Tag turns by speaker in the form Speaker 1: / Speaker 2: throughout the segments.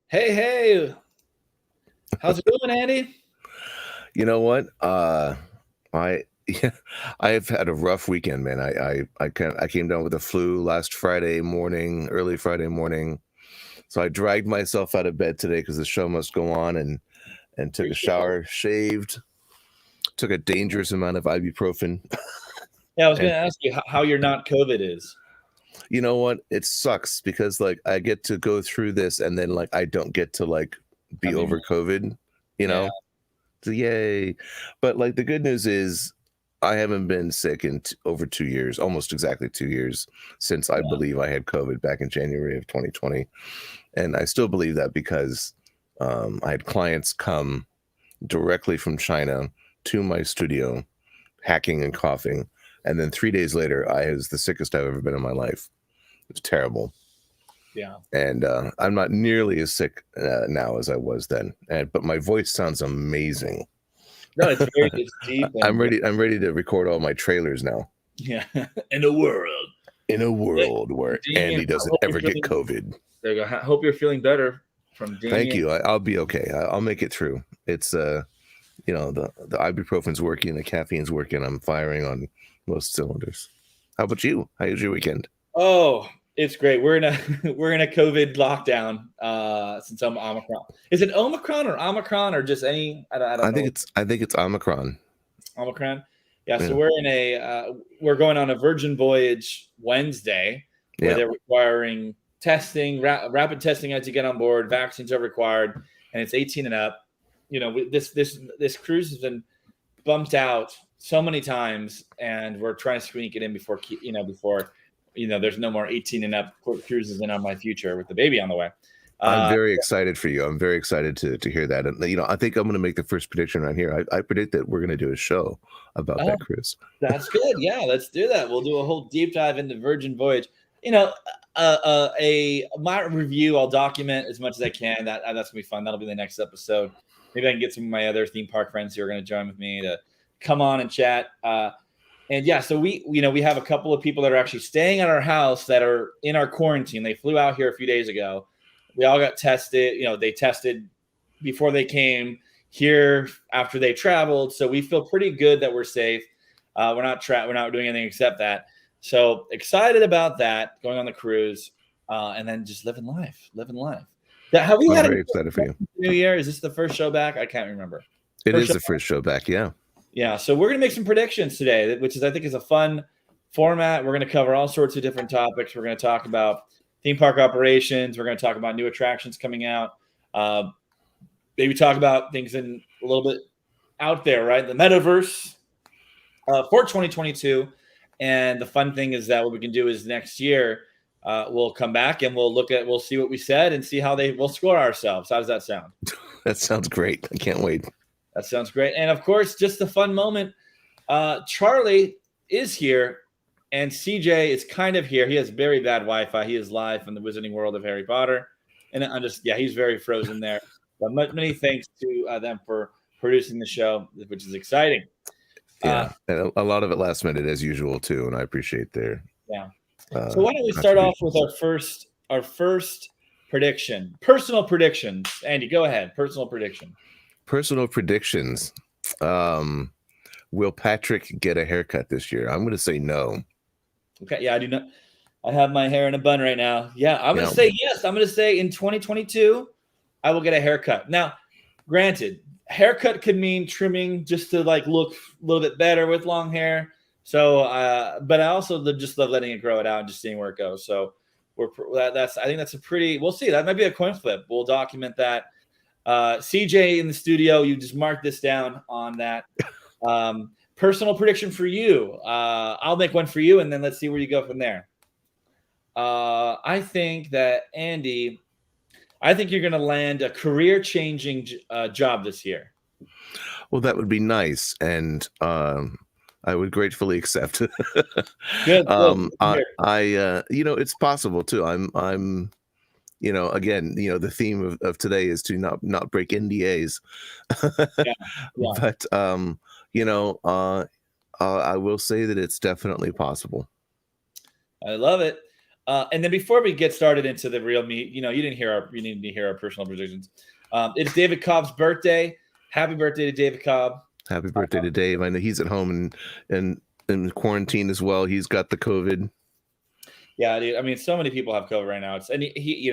Speaker 1: Hey, hey, how's it going, Andy?
Speaker 2: You know what? I yeah, I've had a rough weekend, man. I came down with a flu last Friday morning, early Friday morning. So I dragged myself out of bed today because the show must go on, and took a
Speaker 1: Appreciate that.
Speaker 2: shower, shaved, took a dangerous amount of ibuprofen.
Speaker 1: Yeah, I was
Speaker 2: And
Speaker 1: gonna ask you how your not COVID is.
Speaker 2: you know what? It sucks because like I get to go through this and then like I don't get to like
Speaker 1: I
Speaker 2: be
Speaker 1: mean,
Speaker 2: over COVID, you
Speaker 1: yeah,
Speaker 2: know? So yay. But like the good news is I haven't been sick in over 2 years, almost exactly 2 years since I
Speaker 1: yeah,
Speaker 2: believe I had COVID back in January of 2020. And I still believe that because I had clients come directly from China to my studio, hacking and coughing. And then 3 days later, I was the sickest I've ever been in my life. It's terrible.
Speaker 1: yeah.
Speaker 2: And I'm not nearly as sick now as I was then. But my voice sounds amazing.
Speaker 1: No, it's deep
Speaker 2: I'm
Speaker 1: and
Speaker 2: ready. I'm ready to record all my trailers now.
Speaker 1: yeah, in the world.
Speaker 2: In a
Speaker 1: Hey,
Speaker 2: world where
Speaker 1: Damien,
Speaker 2: Andy
Speaker 1: I
Speaker 2: doesn't
Speaker 1: hope you're
Speaker 2: ever get
Speaker 1: feeling.
Speaker 2: COVID.
Speaker 1: There you go. I hope you're feeling better from
Speaker 2: Thank
Speaker 1: Damien.
Speaker 2: you. I'll be okay. I'll make it through. It's the ibuprofen's working, the caffeine's working. I'm firing on most cylinders. How about you? How was your weekend?
Speaker 1: Oh, it's great. We're in a we're in a COVID lockdown. Since I'm Omicron. Is it Omicron or just any? I don't know.
Speaker 2: I think it's Omicron.
Speaker 1: Omicron. Yeah, so
Speaker 2: Yeah.
Speaker 1: we're going on a Virgin voyage Wednesday, where
Speaker 2: Yeah.
Speaker 1: they're requiring testing, rapid testing as you get on board. Vaccines are required, and it's 18 and up. You know, this cruise has been bumped out so many times, and we're trying to squeak it in before there's no more 18 and up cruises in on my future with the baby on the way.
Speaker 2: I'm
Speaker 1: Uh,
Speaker 2: very excited for you. I'm very excited to hear that. And I think I'm going to make the first prediction right here. I predict that we're going to do a show about
Speaker 1: oh,
Speaker 2: that cruise.
Speaker 1: That's good. Yeah, let's do that. We'll do a whole deep dive into Virgin Voyage. My review. I'll document as much as I can. That's gonna be fun. That'll be the next episode. Maybe I can get some of my other theme park friends who are going to join with me to come on and chat. And yeah, so we have a couple of people that are actually staying at our house that are in our quarantine. They flew out here a few days ago. We all got tested. They tested before they came here after they traveled. So we feel pretty good that we're safe. We're not doing anything except that. So excited about that, going on the cruise, and then just living life. Have we
Speaker 2: I'm
Speaker 1: had a
Speaker 2: very excited for you.
Speaker 1: New Year? Is this the first show back? I can't remember.
Speaker 2: It
Speaker 1: First
Speaker 2: is
Speaker 1: show.
Speaker 2: the first show back. Yeah.
Speaker 1: Yeah. So we're gonna make some predictions today, which I think is a fun format. We're gonna cover all sorts of different topics. We're gonna talk about theme park operations. We're gonna talk about new attractions coming out. Uh, Maybe talk about things in a little bit out there, right? The metaverse for 2022. And the fun thing is that what we can do is next year we'll come back and we'll see what we said and see how we'll score ourselves. How does that sound?
Speaker 2: That sounds great. I can't wait.
Speaker 1: That sounds great. And of course, just a fun moment. Charlie is here, and CJ is kind of here. He has very bad Wi-Fi. He is live from the Wizarding World of Harry Potter, and he's very frozen there. But many thanks to them for producing the show, which is exciting.
Speaker 2: Yeah, and a lot of it last minute as usual too, and I appreciate their
Speaker 1: Yeah. So why don't we start off with
Speaker 2: contributions.
Speaker 1: our first prediction, personal predictions. Andy, go ahead. Personal prediction.
Speaker 2: Personal predictions. Will Patrick get a haircut this year? I'm going to say no.
Speaker 1: Okay. Yeah, I do not. I have my hair in a bun right now. Yeah, I'm going to say yes. I'm going to say in 2022, I will get a haircut. Now, granted, haircut could mean trimming just to like look a little bit better with long hair. So, but I also just love letting it grow it out and just seeing where it goes. So I think that's a pretty, we'll see. That might be a coin flip. We'll document that. CJ in the studio, you just mark this down on that. Personal prediction for you. I'll make one for you, and then let's see where you go from there. I think that Andy, I think you're going to land a career-changing job this year.
Speaker 2: Well, that would be nice, and I would gratefully accept.
Speaker 1: Good.
Speaker 2: It's possible too. I'm again, the theme of today is to not break NDAs.
Speaker 1: Yeah.
Speaker 2: But I will say that it's definitely possible.
Speaker 1: I love it. And then before we get started into the real meat, you didn't hear our personal predictions. It's David Cobb's birthday. Happy birthday to David Cobb.
Speaker 2: Happy birthday to Dave. I know he's at home and in quarantine as well. He's got the COVID.
Speaker 1: Yeah, dude. I mean, so many people have COVID right now. And he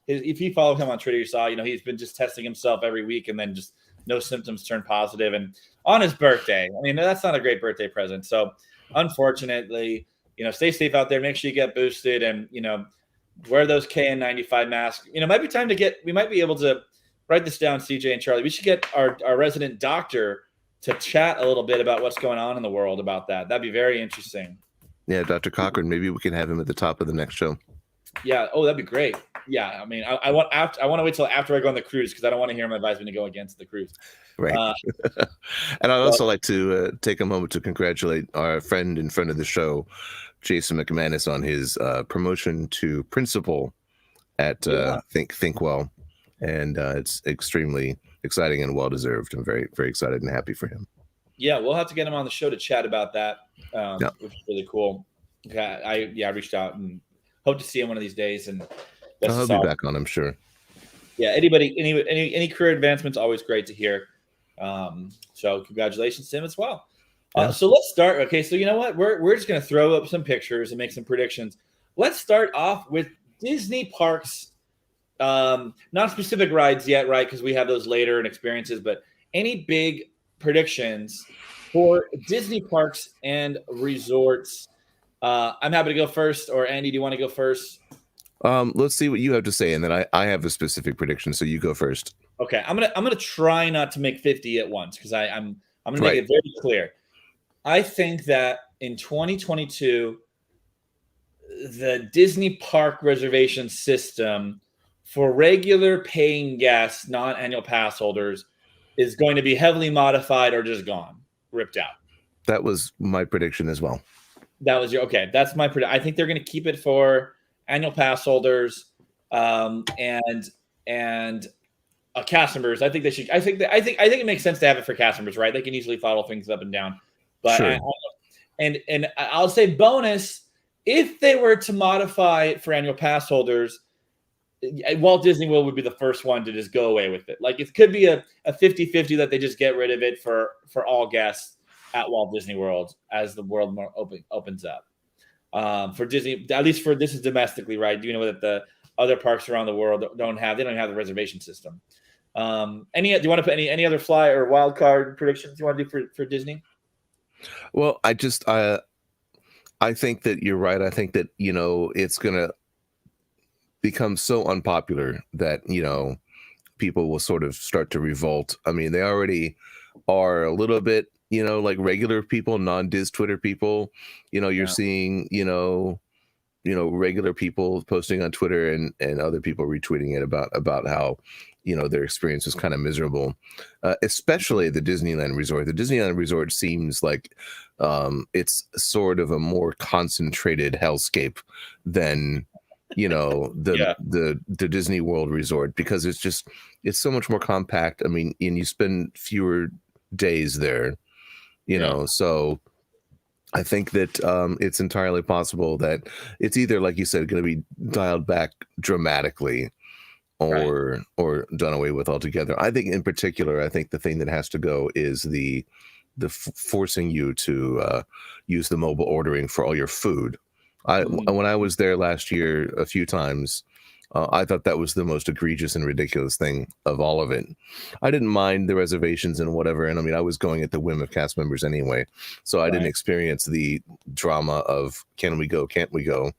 Speaker 1: if you follow him on Twitter, you saw, he's been just testing himself every week, and then just no symptoms turn positive. And on his birthday, I mean, that's not a great birthday present. So unfortunately, stay safe out there. Make sure you get boosted, and wear those KN95 masks. Might be time to we might be able to write this down, CJ and Charlie. We should get our resident doctor to chat a little bit about what's going on in the world about that. That'd be very interesting.
Speaker 2: Yeah, Dr. Cochran. Maybe we can have him at the top of the next show.
Speaker 1: Yeah. Oh, that'd be great. Yeah. I mean, I want to wait till after I go on the cruise, because I don't want to hear him advise me to go against the cruise.
Speaker 2: Right. And I'd also like to take a moment to congratulate our friend and friend of the show, Jason McManus, on his promotion to principal at Think Well, and it's extremely exciting and well deserved. I'm very, very excited and happy for him.
Speaker 1: Yeah, we'll have to get him on the show to chat about that, which is really cool. Yeah, I reached out and hope to see him one of these days, and
Speaker 2: I'll be back on, I'm sure.
Speaker 1: Yeah, any career advancements, always great to hear. So congratulations to him as well. So let's start. Okay, so you know what? We're just going to throw up some pictures and make some predictions. Let's start off with Disney parks. Not specific rides yet, right? Because we have those later and experiences, but any big predictions for Disney parks and resorts? I'm happy to go first. Or Andy, do you want to go first?
Speaker 2: Let's see what you have to say, and then I have a specific prediction. So you go first.
Speaker 1: Okay, I'm gonna try not to make 50 at once, because I'm gonna make it very clear. I think that in 2022, the Disney park reservation system for regular paying guests, not annual pass holders, is going to be heavily modified or just gone, ripped out.
Speaker 2: That was my prediction as well.
Speaker 1: That was okay. That's my prediction. I think they're going to keep it for annual pass holders, and cast members. I think they should. I think it makes sense to have it for cast members, right? They can easily follow things up and down. But
Speaker 2: sure.
Speaker 1: And I'll say bonus, if they were to modify it for annual pass holders, Walt Disney World would be the first one to just go away with it. Like, it could be a 50-50 that they just get rid of it for all guests at Walt Disney World as the world more opens up. For Disney, at least for this is domestically, right? You know that the other parks around the world don't have the reservation system. Do you want to put any other fly or wild card predictions you want to do for Disney?
Speaker 2: Well, I think that you're right. I think that it's gonna become so unpopular that people will sort of start to revolt. I mean, they already are a little bit, like regular people, non-Diz Twitter people. You're seeing, regular people posting on Twitter and other people retweeting it about how, their experience was kind of miserable, especially the Disneyland Resort. The Disneyland Resort seems like it's sort of a more concentrated hellscape than the Disney World Resort, because it's so much more compact. I mean, and you spend fewer days there, so I think that it's entirely possible that it's either, like you said, going to be dialed back dramatically or done away with altogether. I think in particular, I think the thing that has to go is the forcing you to use the mobile ordering for all your food. When I was there last year a few times, I thought that was the most egregious and ridiculous thing of all of it. I didn't mind the reservations and whatever. And I mean, I was going at the whim of cast members anyway. So I didn't experience the drama of can we go, can't we go?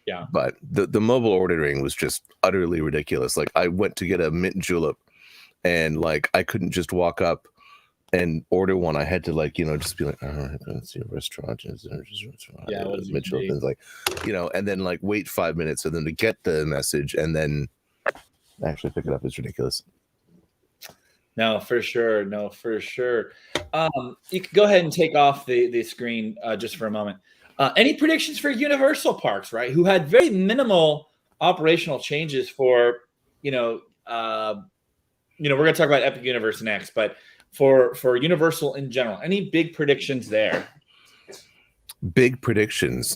Speaker 1: Yeah.
Speaker 2: But the mobile ordering was just utterly ridiculous. Like, I went to get a mint julep and like I couldn't just walk up and order one. I had to just be like, oh, let's see a restaurant. Is there a restaurant?
Speaker 1: Yeah,
Speaker 2: Mitchell, and and then like wait 5 minutes for them to get the message and then actually pick it up. It's ridiculous.
Speaker 1: No, for sure. You could go ahead and take off the screen just for a moment. Any predictions for Universal Parks, right? Who had very minimal operational changes for, we're going to talk about Epic Universe next, but for Universal in general, any big predictions there?
Speaker 2: Big predictions.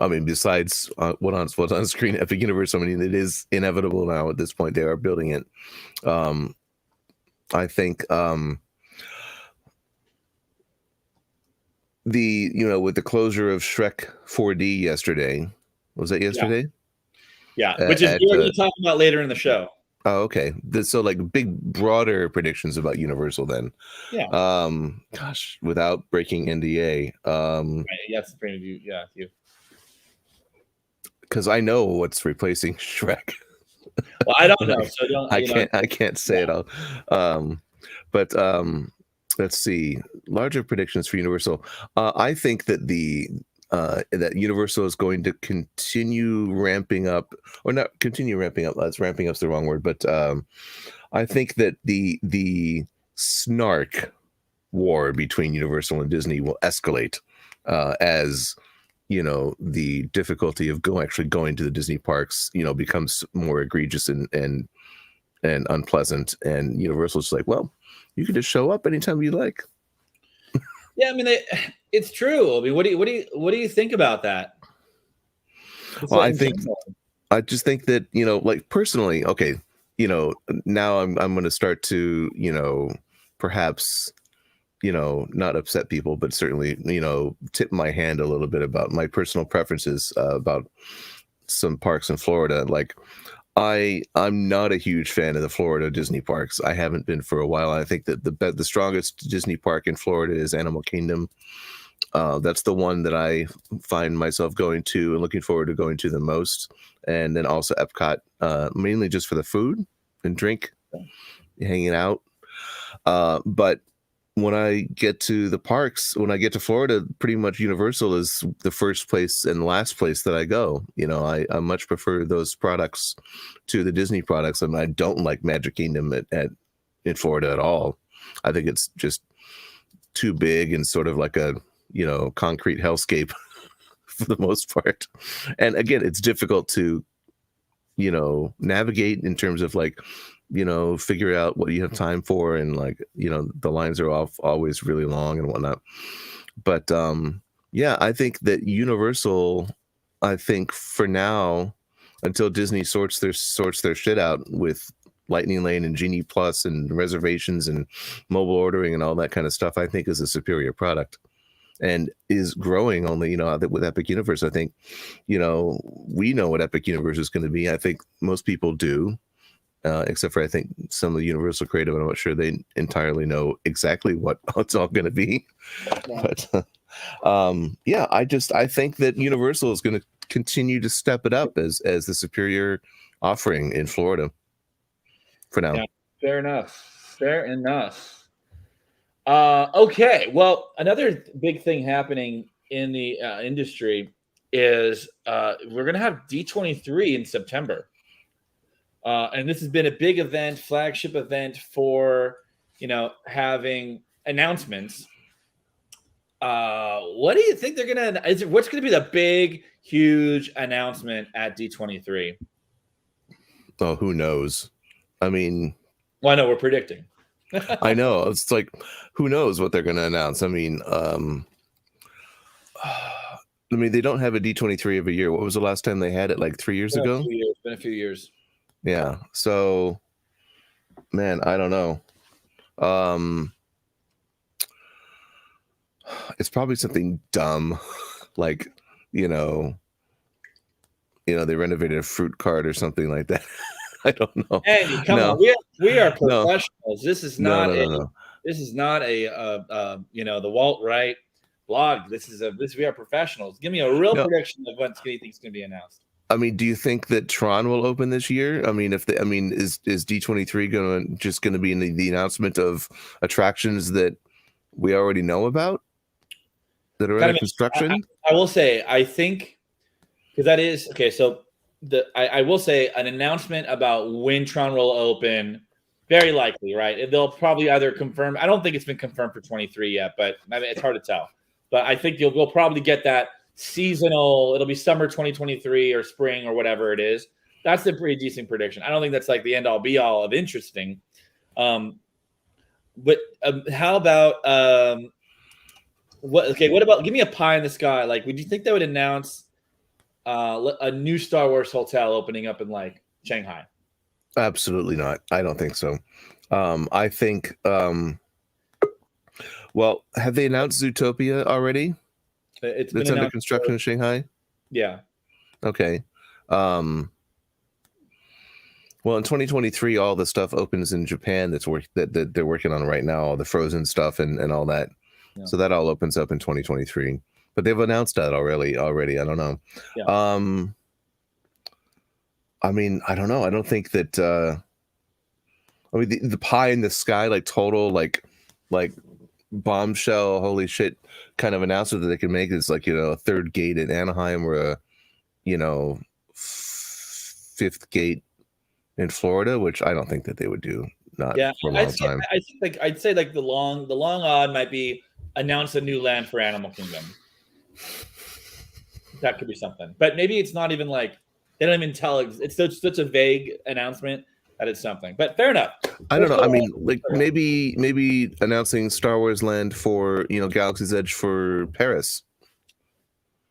Speaker 2: I mean, besides what's on screen, Epic Universe. I mean, it is inevitable now at this point. They are building it. I think with the closure of Shrek 4D yesterday, was that yesterday?
Speaker 1: Yeah, which is you're going to talk about later in the show.
Speaker 2: Oh, okay. So like big, broader predictions about Universal then.
Speaker 1: Yeah.
Speaker 2: Gosh, without breaking NDA.
Speaker 1: Right, yes, yeah, you.
Speaker 2: Because I know what's replacing Shrek.
Speaker 1: Well, I don't know, so don't.
Speaker 2: I can't say it all. But let's see. Larger predictions for Universal. I think that that Universal is going to continue ramping up, or not continue ramping up. That's ramping up's the wrong word, but I think that the snark war between Universal and Disney will escalate as the difficulty of actually going to the Disney parks becomes more egregious and unpleasant, and Universal's like, well, you can just show up anytime you like.
Speaker 1: Yeah, I mean, it's true. I mean, what do you think about that?
Speaker 2: Well, I just think that like personally, okay, now I'm going to start to perhaps not upset people, but certainly tip my hand a little bit about my personal preferences about some parks in Florida. Like I'm not a huge fan of the Florida Disney parks. I haven't been for a while. I think that the strongest Disney park in Florida is Animal Kingdom. That's the one that I find myself going to and looking forward to going to the most. And then also Epcot, mainly just for the food and drink, hanging out. But when I get to the parks, when I get to Florida, pretty much Universal is the first place and last place that I go. I much prefer those products to the Disney products. I mean, I don't like Magic Kingdom in Florida at all. I think it's just too big and sort of like a concrete hellscape for the most part. And again, it's difficult to navigate in terms of like figure out what you have time for, and like the lines are always really long and whatnot. But yeah, I think that Universal, I think for now, until Disney sorts their shit out with Lightning Lane and Genie Plus and reservations and mobile ordering and all that kind of stuff, I think is a superior product and is growing only, with Epic Universe. I think, we know what Epic Universe is going to be. I think most people do. Except for I think some of the Universal creative, I'm not sure they entirely know exactly what it's all going to be. Yeah. But yeah, I think that Universal is going to continue to step it up as the superior offering in Florida for now.
Speaker 1: Yeah, fair enough. Okay, well, another big thing happening in the industry is we're going to have D23 in September. And this has been a big event, flagship event for, having announcements. What do you think they're going to, what's going to be the big, huge announcement at D23?
Speaker 2: Oh, who knows? I mean,
Speaker 1: well, I know we're predicting.
Speaker 2: I know. It's like, who knows what they're going to announce? I mean, they don't have a D23 every year. What was the last time they had it? Like 3 years ago?
Speaker 1: It's been a few years.
Speaker 2: Yeah. So, man, I don't know. It's probably something dumb, like they renovated a fruit cart or something like that. I don't know.
Speaker 1: Hey, come on, we are professionals. No. This is not This is not a the Walt Wright blog. We are professionals. Give me a real prediction of when you think is going to be announced.
Speaker 2: I mean, do you think that Tron will open this year? I mean, is D23 going to be in the announcement of attractions that we already know about that are under construction?
Speaker 1: I will say, I think, because that is okay. So I will say an announcement about when Tron will open, very likely, right? They'll probably either confirm. I don't think it's been confirmed for 23 yet, but I mean, it's hard to tell. But I think we'll probably get that seasonal. It'll be summer 2023 or spring or whatever it is. That's a pretty decent prediction. I don't think that's like the end all be all of interesting. But how about what about give me a pie in the sky? Like, would you think they would announce a new Star Wars hotel opening up in like Shanghai?
Speaker 2: Absolutely not. I don't think so. I think. Well, have they announced Zootopia already?
Speaker 1: It's
Speaker 2: That's under construction in Shanghai.
Speaker 1: Yeah.
Speaker 2: Okay. Well, in 2023, all the stuff opens in Japan that they're working on right now, all the Frozen stuff and all that. Yeah. So that all opens up in 2023. But they've announced that already. I don't know. Yeah. I mean, I don't know. I don't think that. I mean, the pie in the sky, like total, like bombshell, holy shit, kind of announcement that they can make is like, you know, a third gate in Anaheim or a, you know, fifth gate in Florida, which I don't think that they would do. Not for a long time.
Speaker 1: I think like I'd say like the long odd might be announce a new land for Animal Kingdom. That could be something, but maybe it's not even like they don't even tell. It's such a vague announcement that it's something. But fair enough.
Speaker 2: I don't know. I mean, like maybe announcing Star Wars Land for, you know, Galaxy's Edge for Paris.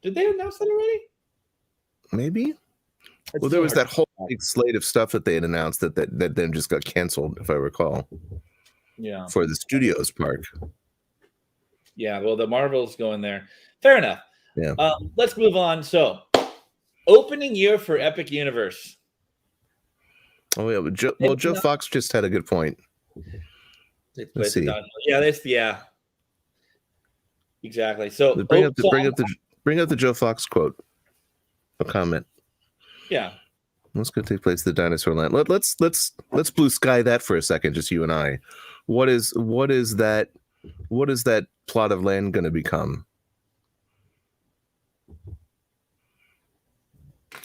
Speaker 1: Did they announce that already?
Speaker 2: Maybe. Well, there was that whole big slate of stuff that they had announced that then just got canceled, if I recall.
Speaker 1: Yeah.
Speaker 2: For the Studios park.
Speaker 1: Yeah. Well, the Marvels go in there. Fair enough.
Speaker 2: Yeah.
Speaker 1: Let's move on. So, opening year for Epic Universe.
Speaker 2: Oh yeah, but Joe Fox just had a good point. Let's see.
Speaker 1: Yeah. Exactly. So
Speaker 2: bring up the Joe Fox quote. A comment.
Speaker 1: Yeah.
Speaker 2: Let's go take place at the Dinosaur Land. Let's blue sky that for a second, just you and I. What is that plot of land going to become?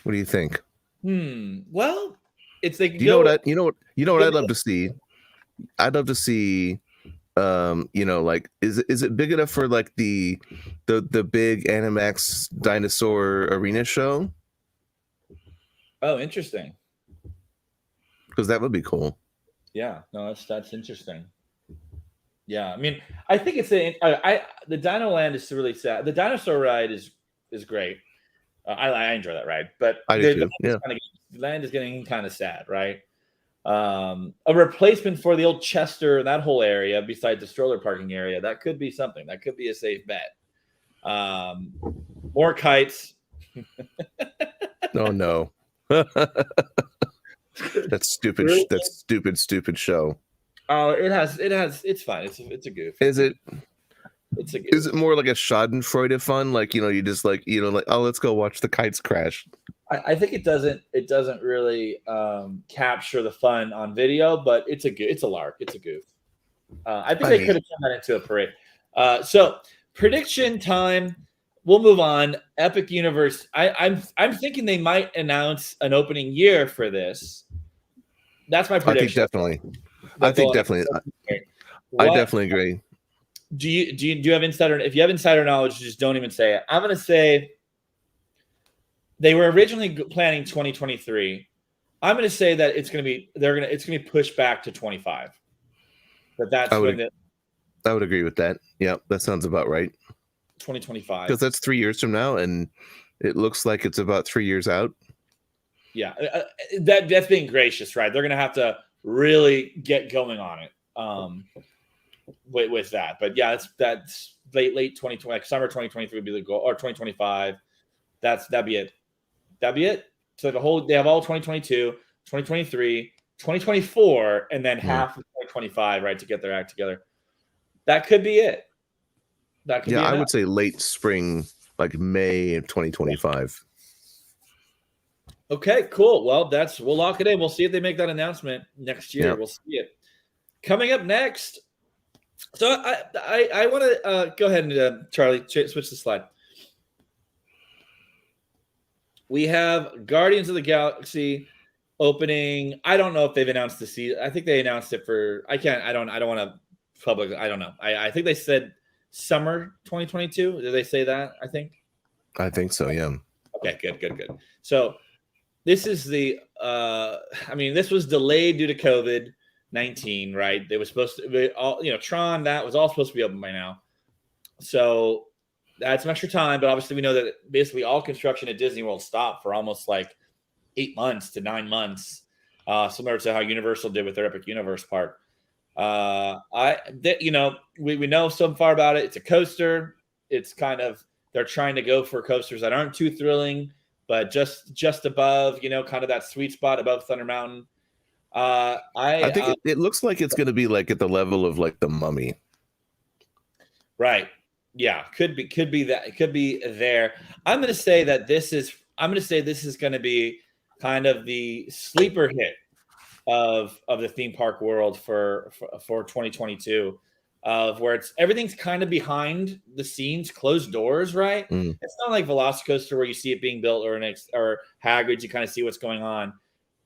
Speaker 2: What do you think?
Speaker 1: Well, it's like
Speaker 2: you know what I'd love to see. I'd love to see, you know, like is it big enough for like the big Animax dinosaur arena show?
Speaker 1: Oh, interesting.
Speaker 2: Because that would be cool.
Speaker 1: Yeah, no, that's interesting. Yeah, I mean, I think it's the Dino Land is really sad. The dinosaur ride is great. I enjoy that ride, but
Speaker 2: I do too. Yeah.
Speaker 1: The land is getting kind of sad, right? A replacement for the old Chester and that whole area, besides the stroller parking area, that could be something. That could be a safe bet. More kites.
Speaker 2: Oh no. That's stupid.
Speaker 1: Really?
Speaker 2: That's stupid show.
Speaker 1: Oh, it's fine. It's a goof.
Speaker 2: Is it?
Speaker 1: It's a goof.
Speaker 2: Is it more like a Schadenfreude fun? Like, you know, you just like, you know, like, oh, let's go watch the kites crash.
Speaker 1: I think it doesn't really capture the fun on video, but it's a lark. It's a goof. I think they could have turned that into a parade. So prediction time. We'll move on. Epic Universe. I'm thinking they might announce an opening year for this. That's my prediction.
Speaker 2: I think definitely. I definitely agree.
Speaker 1: Do you have insider? If you have insider knowledge, just don't even say it. I'm going to say they were originally planning 2023. I'm going to say that it's going to be pushed back to 25. I
Speaker 2: would agree with that. Yeah, that sounds about right.
Speaker 1: 2025,
Speaker 2: because that's 3 years from now, and it looks like it's about 3 years out.
Speaker 1: Yeah, that's being gracious, right? They're going to have to really get going on it with that. But yeah, that's late 2020, like summer 2023 would be the goal, or 2025. That'd be it. So they have all 2022, 2023, 2024, and then half of 2025, right, to get their act together. That could be it.
Speaker 2: I would say late spring, like May of 2025.
Speaker 1: Okay, cool. Well, we'll lock it in. We'll see if they make that announcement next year. Yep. We'll see it. Coming up next. So I want to go ahead and Charlie, switch the slide. We have Guardians of the Galaxy opening. I don't know if they've announced the season. I think they announced it for. I don't want to public. I don't know. I think they said summer 2022. Did they say that? I think
Speaker 2: so. Yeah.
Speaker 1: Okay. Good. So this is this was delayed due to COVID-19, right? They were supposed to be all, Tron, that was all supposed to be open by now. So add some extra time, but obviously we know that basically all construction at Disney World stopped for almost like 8 months to 9 months, similar to how Universal did with their Epic Universe park. We know so far about it. It's a coaster. It's kind of, they're trying to go for coasters that aren't too thrilling, but just above, kind of that sweet spot above Thunder Mountain.
Speaker 2: I think it looks like it's going to be like at the level of like the Mummy.
Speaker 1: Right. Yeah, could be that. It could be there. I'm going to say this is going to be kind of the sleeper hit of the theme park world for 2022, of where everything's kind of behind the scenes, closed doors, right? It's not like Velocicoaster where you see it being built, or Hagrid's, you kind of see what's going on.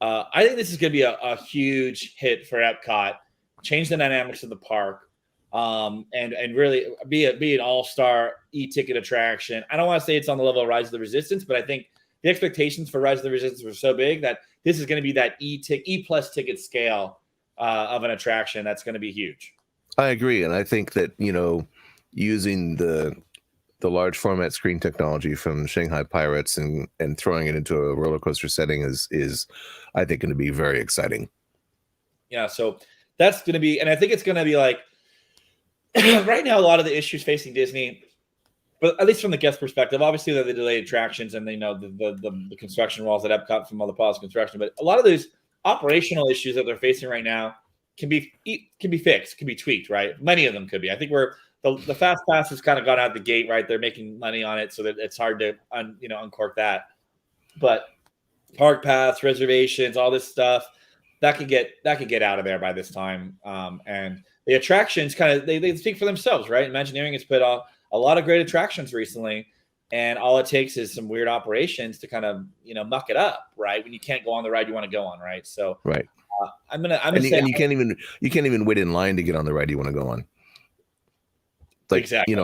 Speaker 1: I think this is going to be a huge hit for Epcot, change the dynamics of the park, and really be an all-star e-ticket attraction. I don't want to say it's on the level of Rise of the Resistance, but I think the expectations for Rise of the Resistance were so big that this is going to be that E plus ticket scale of an attraction that's going to be huge.
Speaker 2: I agree, and I think that using the large format screen technology from Shanghai Pirates and throwing it into a roller coaster setting is I think going to be very exciting.
Speaker 1: Yeah, so that's going to be, and I think it's going to be like right now a lot of the issues facing Disney, but at least from the guest perspective, obviously they're the delayed attractions and they know the construction walls at Epcot from all the pause construction. But a lot of those operational issues that they're facing right now can be fixed, can be tweaked, right? Many of them could be. I think the Fast Pass has kind of gone out the gate, right? They're making money on it, so that it's hard to uncork that. But park paths, reservations, all this stuff that could get out of there by this time. And the attractions kind of they speak for themselves, right? Imagineering has put a lot of great attractions recently, and all it takes is some weird operations to kind of muck it up, right? When you can't go on the ride you want to go on, right? So
Speaker 2: right.
Speaker 1: I'm gonna say
Speaker 2: you can't even wait in line to get on the ride you want to go on. Like
Speaker 1: exactly.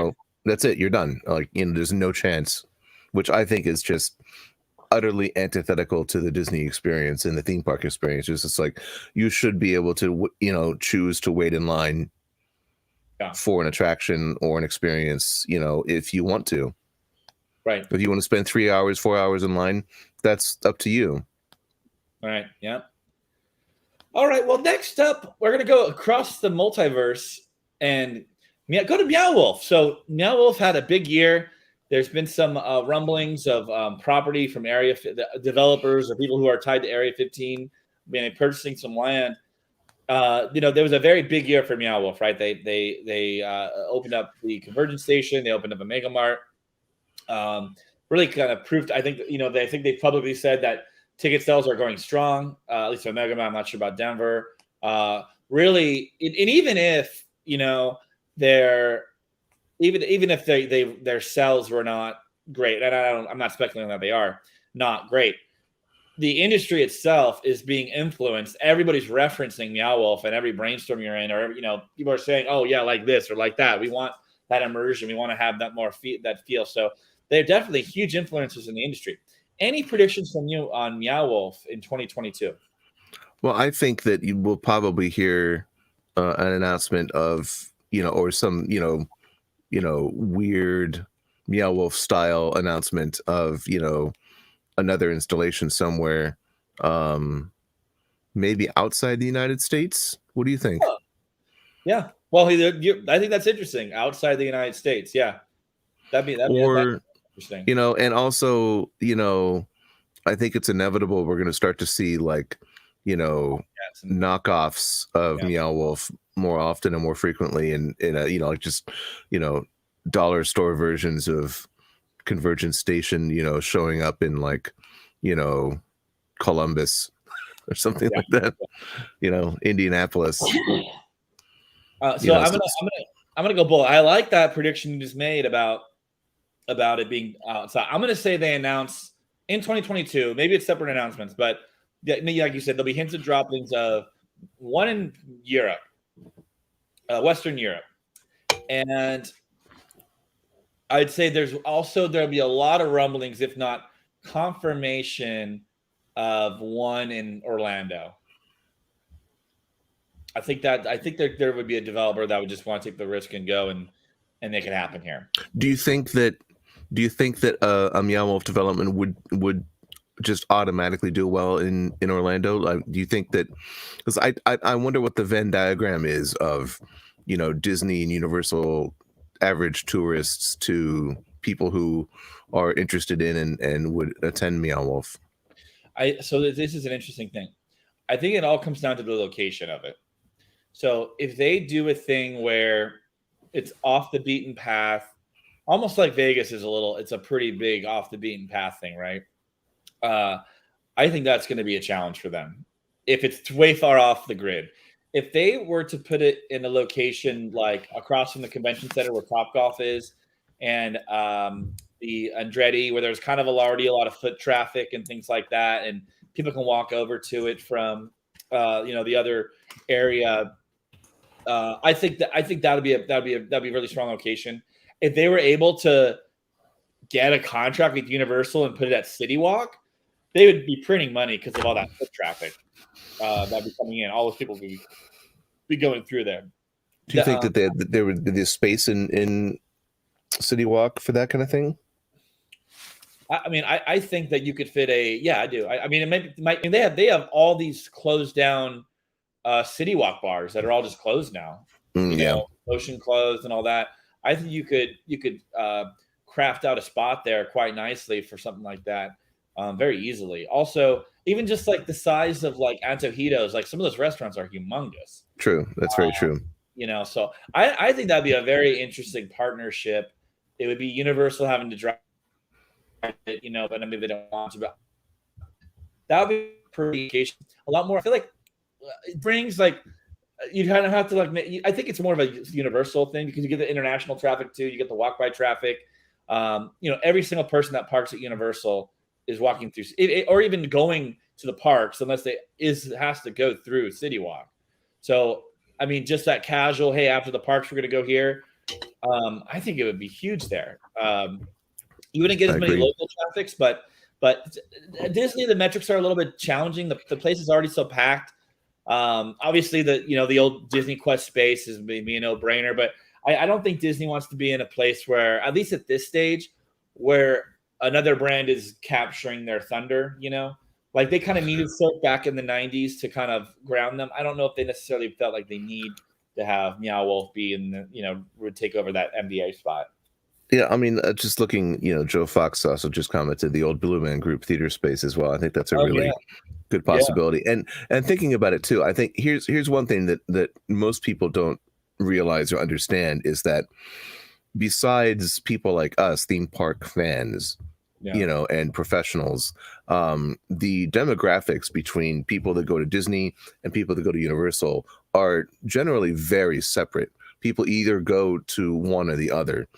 Speaker 2: That's it. You're done. Like there's no chance, which I think is just utterly antithetical to the Disney experience and the theme park experience. It's like you should be able to choose to wait in line for an attraction or an experience, if you want to.
Speaker 1: Right.
Speaker 2: If you want to spend 3 hours, 4 hours in line, that's up to you.
Speaker 1: All right. Yeah. All right. Well, next up, we're going to go across the multiverse and go to Meow Wolf. So Meow Wolf had a big year. There's been some rumblings of property from developers or people who are tied to Area 15 purchasing some land. There was a very big year for Meow Wolf, right? They opened up the Convergence Station. They opened up a Mega Mart. Really kind of proved. I think they publicly said that ticket sales are going strong. At least for Mega Mart. I'm not sure about Denver. Really, and even if even if their sales were not great, and I'm not speculating that they are not great. The industry itself is being influenced. Everybody's referencing Meow Wolf, and every brainstorm you're in, or people are saying, "Oh yeah, like this or like that." We want that immersion. We want to have that more that feel. So they're definitely huge influencers in the industry. Any predictions from you on Meow Wolf in 2022?
Speaker 2: Well, I think that you will probably hear an announcement of or some weird Meow Wolf style announcement of another installation somewhere, maybe outside the United States. What do you think?
Speaker 1: Yeah, well, I think that's interesting. Outside the United States, yeah, that'd be interesting.
Speaker 2: And also, I think it's inevitable we're going to start to see like, knockoffs of Meow Wolf more often and more frequently, and like just dollar store versions of Convergence Station, showing up in like, Columbus or something like that, Indianapolis.
Speaker 1: So I'm gonna go bold. I like that prediction you just made about it being outside. I'm gonna say they announce in 2022. Maybe it's separate announcements, but like you said, there'll be hints and droppings of one in Europe, Western Europe, and I'd say there'll be a lot of rumblings, if not confirmation, of one in Orlando. I think there would be a developer that would just want to take the risk and go and
Speaker 2: and
Speaker 1: they can happen here.
Speaker 2: Do you think that a Meow Wolf development would just automatically do well in Orlando? Like, do you think that, because I wonder what the Venn diagram is of, you know, Disney and Universal average tourists to people who are interested in and would attend Meow Wolf.
Speaker 1: So this is an interesting thing. I think it all comes down to the location of it. So if they do a thing where it's off the beaten path, almost like Vegas is it's a pretty big off the beaten path thing, right? I think that's going to be a challenge for them if it's way far off the grid. If they were to put it in a location like across from the convention center where Topgolf is, and the Andretti, where there's kind of already a lot of foot traffic and things like that, and people can walk over to it from the other area. I think that'd be a really strong location. If they were able to get a contract with Universal and put it at City Walk, they would be printing money because of all that foot traffic that'd be coming in. All those people would be going through there.
Speaker 2: Do you think that there would be space in City Walk for that kind of thing?
Speaker 1: I mean, I think that you could fit I do. I mean, they have all these closed down City Walk bars that are all just closed now. Ocean closed and all that. I think you could craft out a spot there quite nicely for something like that very easily. Also, even just like the size of like Antojitos, like some of those restaurants are humongous.
Speaker 2: True. That's very true.
Speaker 1: So I think that'd be a very interesting partnership. It would be Universal having to drive it, but maybe they don't want to. But that would be pretty a lot more. I feel like it brings like you kind of have to I think it's more of a Universal thing because you get the international traffic too. You get the walk by traffic. Every single person that parks at Universal is walking through, or even going to the parks, unless has to go through City Walk. So, I mean, just that casual, hey, after the parks, we're going to go here. I think it would be huge there. You wouldn't get as many local traffics, but Disney, the metrics are a little bit challenging. The place is already so packed. Obviously, the old Disney Quest space is maybe a no-brainer, but I don't think Disney wants to be in a place where, at least at this stage, where another brand is capturing their thunder, like they kind of needed Silk back in the 90s to kind of ground them. I don't know if they necessarily felt like they need to have Meow Wolf be would take over that NDA spot.
Speaker 2: Yeah, I mean, just looking, Joe Fox also just commented the old Blue Man Group theater space as well. I think that's a really good possibility. Yeah. And thinking about it too, I think here's one thing that most people don't realize or understand is that besides people like us, theme park fans, and professionals, the demographics between people that go to Disney and people that go to Universal are generally very separate. People either go to one or the other.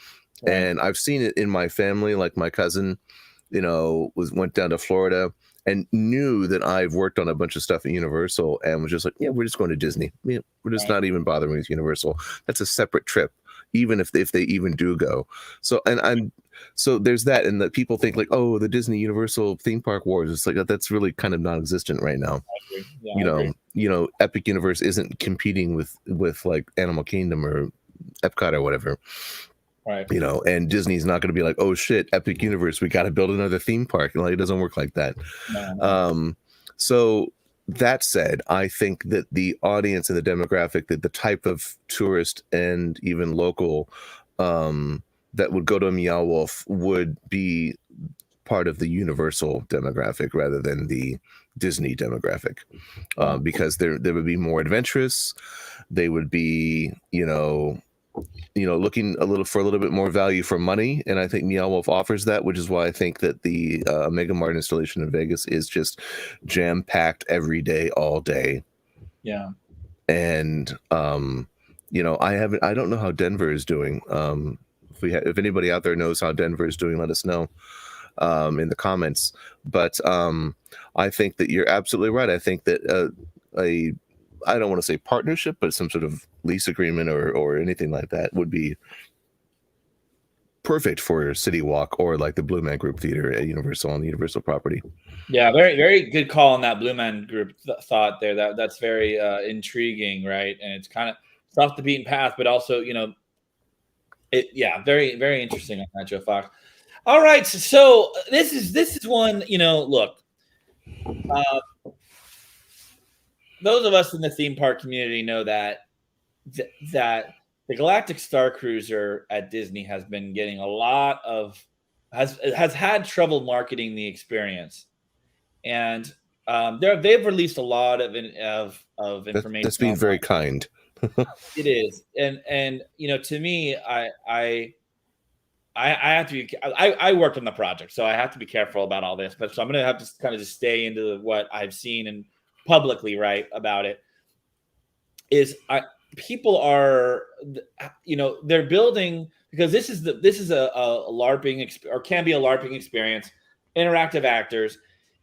Speaker 2: Right. And I've seen it in my family, like my cousin, went down to Florida and knew that I've worked on a bunch of stuff at Universal and was just like, yeah, we're just going to Disney. We're just not even bothering with Universal. That's a separate trip, even if they even do go. So, so there's that. And that people think like, oh, the Disney Universal theme park wars. It's like, that's really kind of non-existent right now. Epic Universe isn't competing with like Animal Kingdom or Epcot or whatever.
Speaker 1: Right.
Speaker 2: And Disney's not going to be like, oh shit, Epic Universe, we got to build another theme park. It doesn't work like that. No. So that said, I think that the audience and the demographic, that the type of tourist and even local that would go to a Meow Wolf would be part of the Universal demographic rather than the Disney demographic, because they would be more adventurous. They would be, looking a little bit more value for money. And I think Meow Wolf offers that, which is why I think that the Mega Mart installation in Vegas is just jam packed every day, all day.
Speaker 1: Yeah.
Speaker 2: And, I don't know how Denver is doing. If anybody out there knows how Denver is doing, let us know in the comments. But I think that you're absolutely right. I think that I don't want to say partnership, but some sort of lease agreement or anything like that would be perfect for City Walk or like the Blue Man Group Theater at Universal on the Universal property.
Speaker 1: Yeah, very, very good call on that Blue Man Group thought there. That's very intriguing, right? And it's kind of off the beaten path, but also, Yeah, very, very interesting on that, Joe Fox. All right, so this is one, look, those of us in the theme park community know that that the Galactic Starcruiser at Disney has been getting a lot of has had trouble marketing the experience, and they've released a lot of information.
Speaker 2: That's being very kind.
Speaker 1: It is, and to me, I have to be. I worked on the project, so I have to be careful about all this. But so I'm going to have to kind of just stay into what I've seen and publicly write about it. People are, they're building, because this is a LARPing or can be a LARPing experience, interactive actors,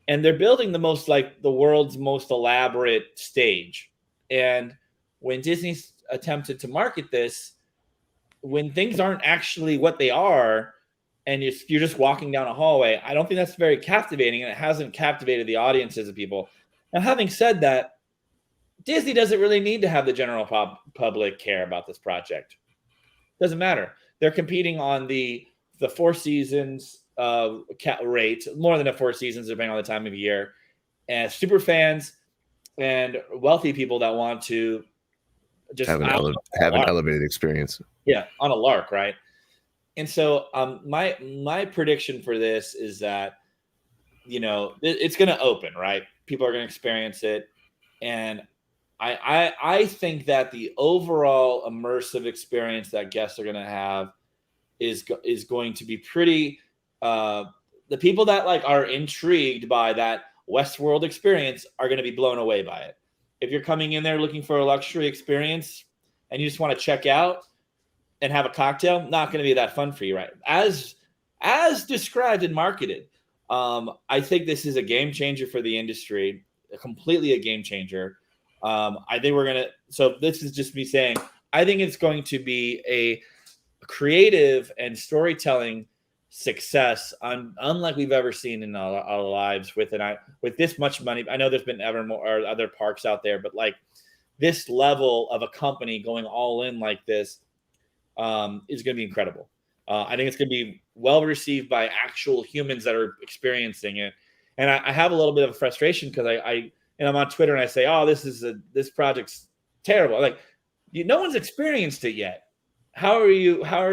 Speaker 1: and they're building the world's most elaborate stage. And when Disney attempted to market this, when things aren't actually what they are, and you're just walking down a hallway, I don't think that's very captivating, and it hasn't captivated the audiences of people. Now, having said that, Disney doesn't really need to have the general public care about this project. Doesn't matter. They're competing on the Four Seasons rate, more than the Four Seasons, depending on the time of year, and super fans and wealthy people that want to just
Speaker 2: have an elevated experience.
Speaker 1: Yeah, on a lark, right? And so my prediction for this is that, it's going to open, right? People are going to experience it. And I think that the overall immersive experience that guests are going to have is going to be pretty, the people that are intrigued by that Westworld experience are going to be blown away by it. If you're coming in there looking for a luxury experience and you just want to check out and have a cocktail, not going to be that fun for you, right? As described and marketed, I think this is a game changer for the industry, completely a game changer. I think so this is just me saying, I think it's going to be a creative and storytelling success unlike we've ever seen in our lives with this much money. I know there's been ever more or other parks out there, but this level of a company going all in like this is going to be incredible. I think it's going to be well received by actual humans that are experiencing it. And I have a little bit of frustration because I'm on Twitter and I say, oh, this project's terrible. No one's experienced it yet. How are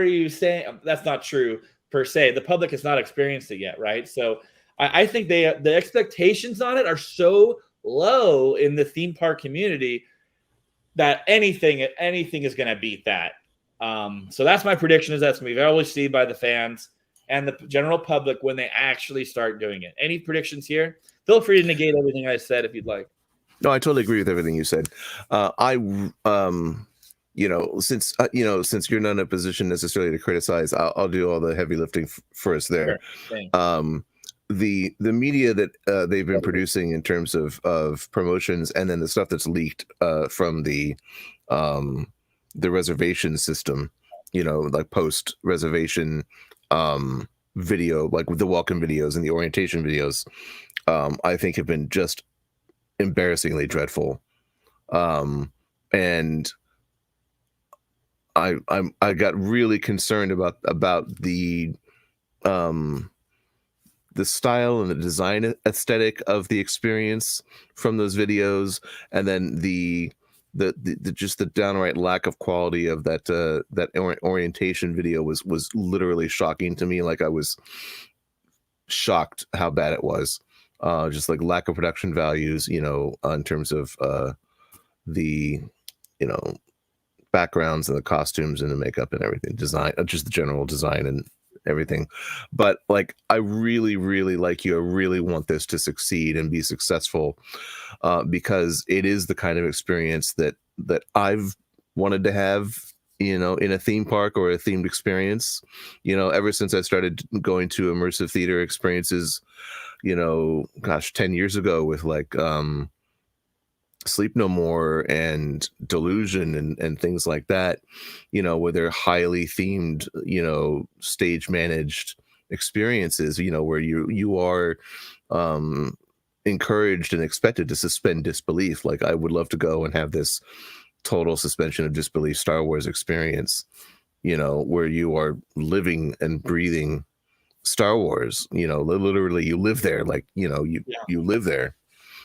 Speaker 1: you saying that's not true per se? The public has not experienced it yet, right? So I think the expectations on it are so low in the theme park community that anything is going to beat that. So that's my prediction, is that's going to be well received by the fans and the general public when they actually start doing it. Any predictions here? Feel free to negate everything I said if you'd like.
Speaker 2: No, I totally agree with everything you said. Since you're not in a position necessarily to criticize, I'll do all the heavy lifting first there. Sure. The media that they've been producing in terms of promotions, and then the stuff that's leaked from the reservation system, post reservation video, like with the welcome videos and the orientation videos, I think have been just embarrassingly dreadful. And I got really concerned about the style and the design aesthetic of the experience from those videos, and then the just the downright lack of quality of that orientation video was literally shocking to me. I was shocked how bad it was. Just lack of production values, in terms of the backgrounds and the costumes and the makeup and everything, design, just the general design and everything. But I really, really I really want this to succeed and be successful, because it is the kind of experience that I've wanted to have, in a theme park or a themed experience, ever since I started going to immersive theater experiences, 10 years ago with Sleep No More and Delusion and things like that, where they're highly themed, stage managed experiences, where you are encouraged and expected to suspend disbelief. I would love to go and have this total suspension of disbelief Star Wars experience. where you are living and breathing Star Wars, literally you live there, like, you live there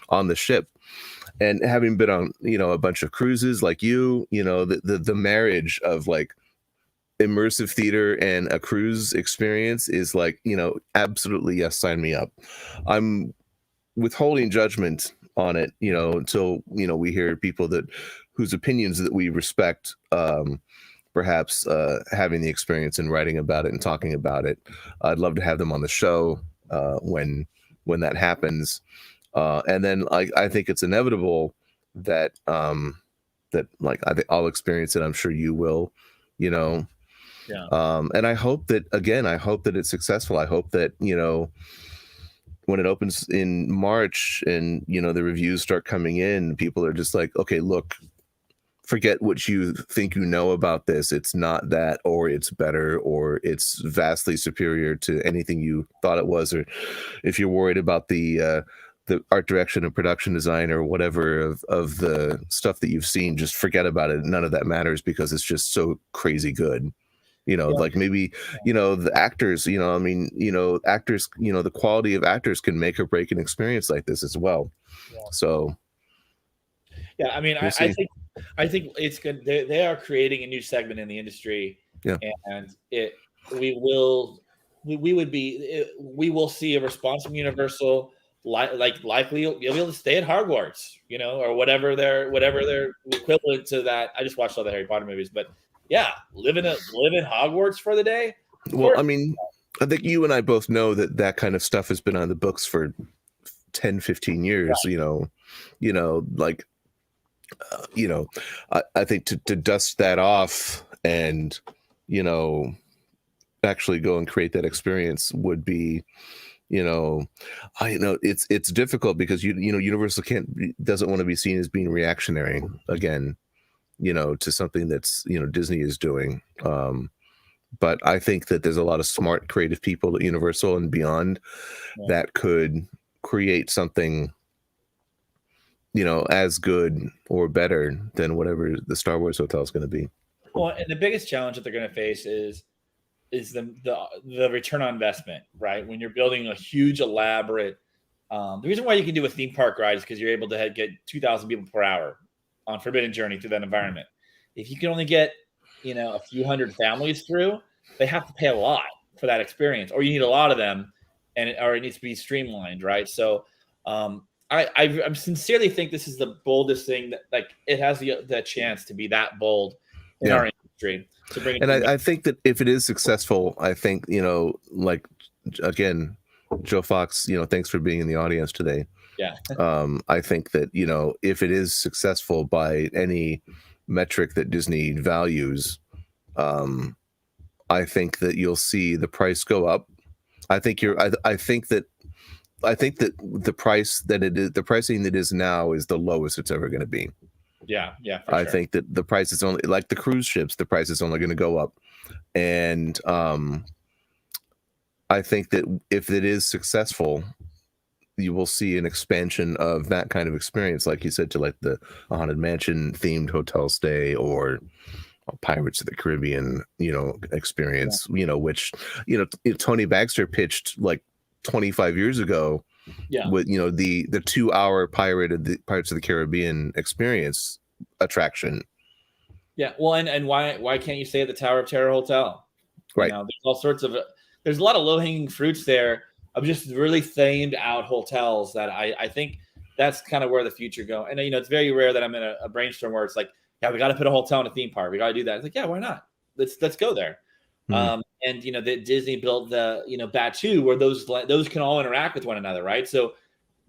Speaker 2: on the ship. And having been on, a bunch of cruises like the marriage of like immersive theater and a cruise experience is like, absolutely, yes, sign me up. I'm withholding judgment on it, until, we hear people whose opinions that we respect, perhaps having the experience and writing about it and talking about it. I'd love to have them on the show when that happens. And then I think it's inevitable that like I'll experience it. I'm sure you will,
Speaker 1: Yeah.
Speaker 2: And I hope that it's successful. I hope that, when it opens in March and, the reviews start coming in, people are just like, okay, look, forget what you think about this. It's not that, or it's better, or it's vastly superior to anything you thought it was. Or if you're worried about the art direction and production design or whatever of the stuff that you've seen, just forget about it. None of that matters because it's just so crazy good. Like maybe, the actors, actors, the quality of actors can make or break an experience like this as well.
Speaker 1: Yeah.
Speaker 2: So.
Speaker 1: Yeah. I mean, I think it's good. They are creating a new segment in the industry.
Speaker 2: Yeah.
Speaker 1: And we will see a response from Universal. Likely you'll be able to stay at Hogwarts, or whatever their equivalent to that. I just watched all the Harry Potter movies, but yeah, live in Hogwarts for the day.
Speaker 2: Well, I mean, I think you and I both know that kind of stuff has been on the books for 10, 15 years, right. I think to dust that off and, actually go and create that experience would be, it's difficult because Universal doesn't want to be seen as being reactionary again, to something that's, Disney is doing. But I think that there's a lot of smart, creative people at Universal and beyond that could create something, as good or better than whatever the Star Wars hotel is going to be.
Speaker 1: Well, and the biggest challenge that they're going to face is the return on investment, right? When you're building a huge, elaborate, the reason why you can do a theme park ride is because you're able to get 2,000 people per hour on Forbidden Journey through that environment. If you can only get, a few hundred families through, they have to pay a lot for that experience, or you need a lot of them, or it needs to be streamlined, right? So, I sincerely think this is the boldest thing that, like, it has the chance to be that bold in our industry. To bring it,
Speaker 2: and I think that if it is successful, I think, like, again, Joe Fox, thanks for being in the audience today.
Speaker 1: Yeah.
Speaker 2: I think that, if it is successful by any metric that Disney values, I think that you'll see the price go up. I think that the pricing that is now is the lowest it's ever going to be.
Speaker 1: Yeah.
Speaker 2: I think that the price is only, like the cruise ships, the price is only going to go up. And I think that if it is successful, you will see an expansion of that kind of experience, like you said, to like the Haunted Mansion themed hotel stay or Pirates of the Caribbean, experience, which, Tony Baxter pitched like 25 years ago.
Speaker 1: Yeah.
Speaker 2: With, the 2-hour Pirates of the Caribbean experience attraction.
Speaker 1: Yeah. Well, and why can't you stay at the Tower of Terror Hotel?
Speaker 2: Right.
Speaker 1: There's all sorts of, there's a lot of low-hanging fruits there of just really themed out hotels that I think that's kind of where the future go. And, it's very rare that I'm in a brainstorm where it's like, yeah, we got to put a hotel in a theme park. We got to do that. It's like, yeah, why not? Let's go there. Mm-hmm. And the Disney built the Batu, where those can all interact with one another, right? So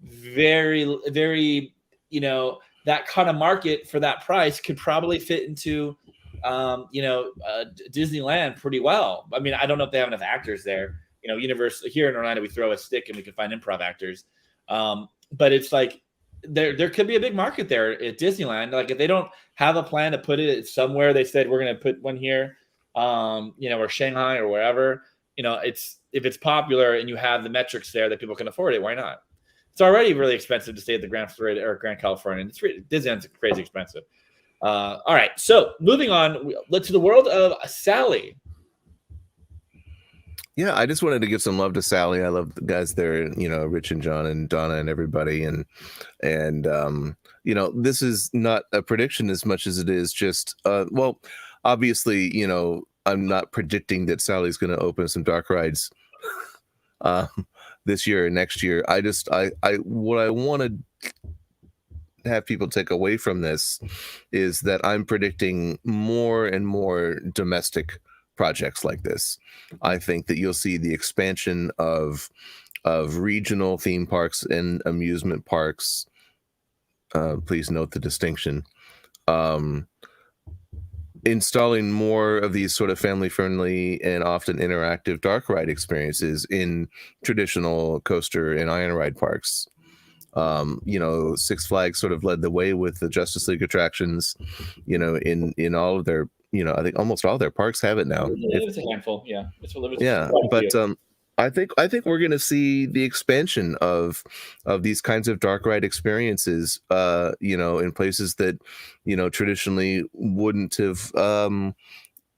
Speaker 1: very, very, that kind of market for that price could probably fit into Disneyland pretty well. I mean, I don't know if they have enough actors there. Universal here in Orlando, we throw a stick and we can find improv actors. But it's like there could be a big market there at Disneyland. Like, if they don't have a plan to put it somewhere, they said we're going to put one here. Or Shanghai or wherever, if it's popular and you have the metrics there that people can afford it, why not? It's already really expensive to stay at the Grand Florida or Grand California. And Disneyland's crazy expensive. All right, so moving on, let's to the world of Sally.
Speaker 2: Yeah, I just wanted to give some love to Sally. I love the guys there, Rich and John and Donna and everybody, and this is not a prediction as much as it is just well, obviously, I'm not predicting that Sally's going to open some dark rides this year or next year. What I want to have people take away from this is that I'm predicting more and more domestic projects like this. I think that you'll see the expansion of regional theme parks and amusement parks. Please note the distinction. Installing more of these sort of family-friendly and often interactive dark ride experiences in traditional coaster and iron ride parks. Six Flags sort of led the way with the Justice League attractions, in all of their, I think almost all their parks have it now.
Speaker 1: It's a handful, yeah.
Speaker 2: But I think we're going to see the expansion of these kinds of dark ride experiences, in places that, traditionally wouldn't have